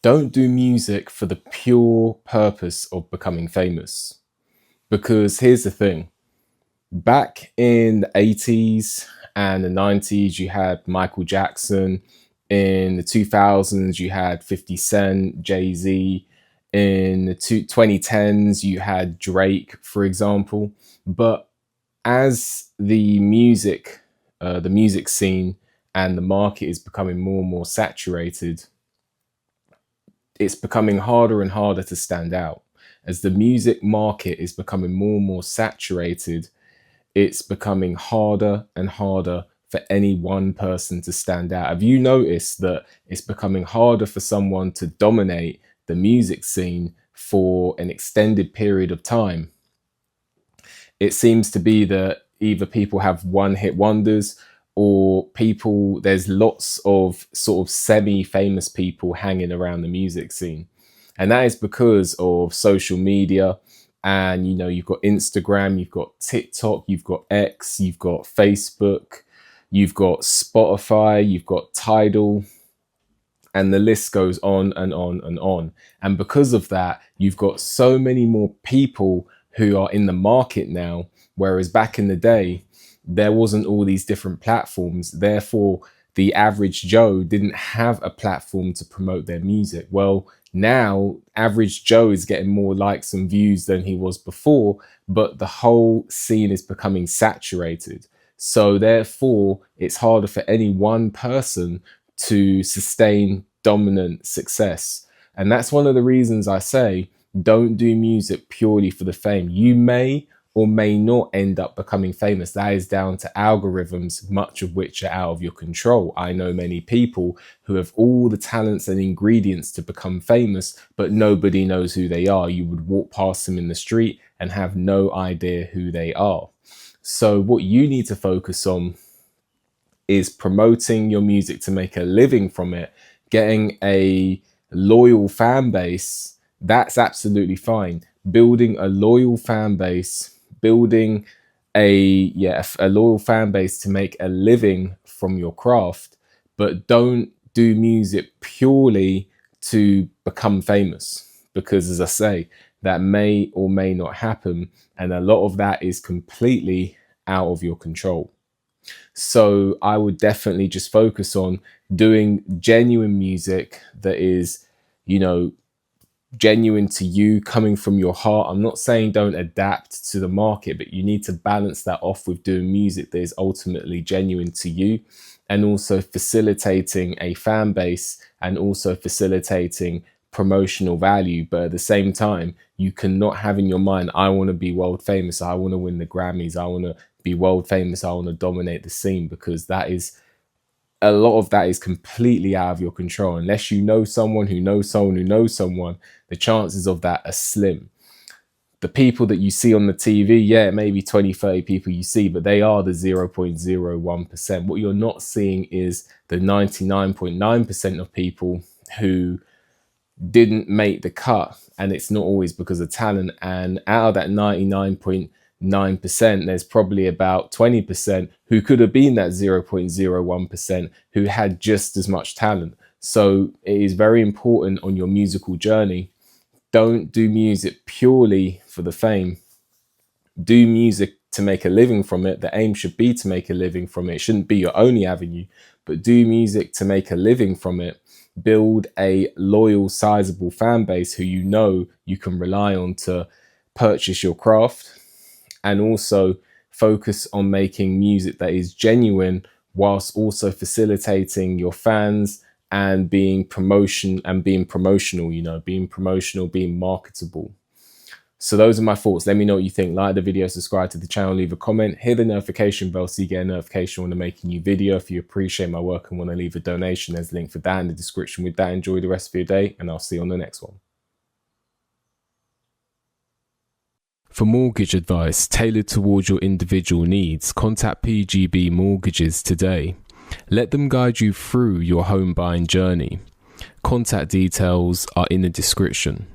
Don't do music for the pure purpose of becoming famous. Because here's the thing. Back in the 80s and the 90s, you had Michael Jackson. In the 2000s, you had 50 Cent, Jay-Z. In the 2010s, you had Drake, for example. But as the music scene and the market is becoming more and more saturated, it's becoming harder and harder to stand out. As the music market is becoming more and more saturated, it's becoming harder and harder for any one person to stand out. Have you noticed that it's becoming harder for someone to dominate the music scene for an extended period of time? It seems to be that either people have one hit wonders, or there's lots of sort of semi-famous people hanging around the music scene. And that is because of social media. And, you've got Instagram, you've got TikTok, you've got X, you've got Facebook, you've got Spotify, you've got Tidal, and the list goes on and on and on. And because of that, you've got so many more people who are in the market now, whereas back in the day, there wasn't all these different platforms. Therefore, the average Joe didn't have a platform to promote their music. Well, now average Joe is getting more likes and views than he was before, but the whole scene is becoming saturated. So therefore, it's harder for any one person to sustain dominant success. And that's one of the reasons I say, don't do music purely for the fame. You may or may not end up becoming famous. That is down to algorithms, much of which are out of your control. I know many people who have all the talents and ingredients to become famous, but nobody knows who they are. You would walk past them in the street and have no idea who they are. So what you need to focus on is promoting your music to make a living from it, getting a loyal fan base. That's absolutely fine. Building a loyal fan base, building a loyal fan base to make a living from your craft, but don't do music purely to become famous, because as I say, that may or may not happen, and a lot of that is completely out of your control. So I would definitely just focus on doing genuine music that is, genuine to you, coming from your heart. I'm not saying don't adapt to the market, but you need to balance that off with doing music that is ultimately genuine to you, and also facilitating a fan base and also facilitating promotional value. But at the same time, you cannot have in your mind, I want to be world famous, I want to win the Grammys, I want to be world famous, I want to dominate the scene, because a lot of that is completely out of your control. Unless you know someone who knows someone who knows someone, the chances of that are slim. The people that you see on the TV, it may be 20, 30 people you see, but they are the 0.01%. What you're not seeing is the 99.9% of people who didn't make the cut, and it's not always because of talent. And out of that 99.9%, there's probably about 20% who could have been that 0.01% who had just as much talent. So it is very important on your musical journey. Don't do music purely for the fame. Do music to make a living from it. The aim should be to make a living from it. It shouldn't be your only avenue, but do music to make a living from it. Build a loyal, sizable fan base who you can rely on to purchase your craft, and also focus on making music that is genuine, whilst also facilitating your fans and being promotional, being marketable. So those are my thoughts. Let me know what you think. Like the video, subscribe to the channel, leave a comment, hit the notification bell so you get a notification when I make a new video. If you appreciate my work and want to leave a donation, there's a link for that in the description. With that, enjoy the rest of your day, and I'll see you on the next one. For mortgage advice tailored towards your individual needs, contact PGB Mortgages today. Let them guide you through your home buying journey. Contact details are in the description.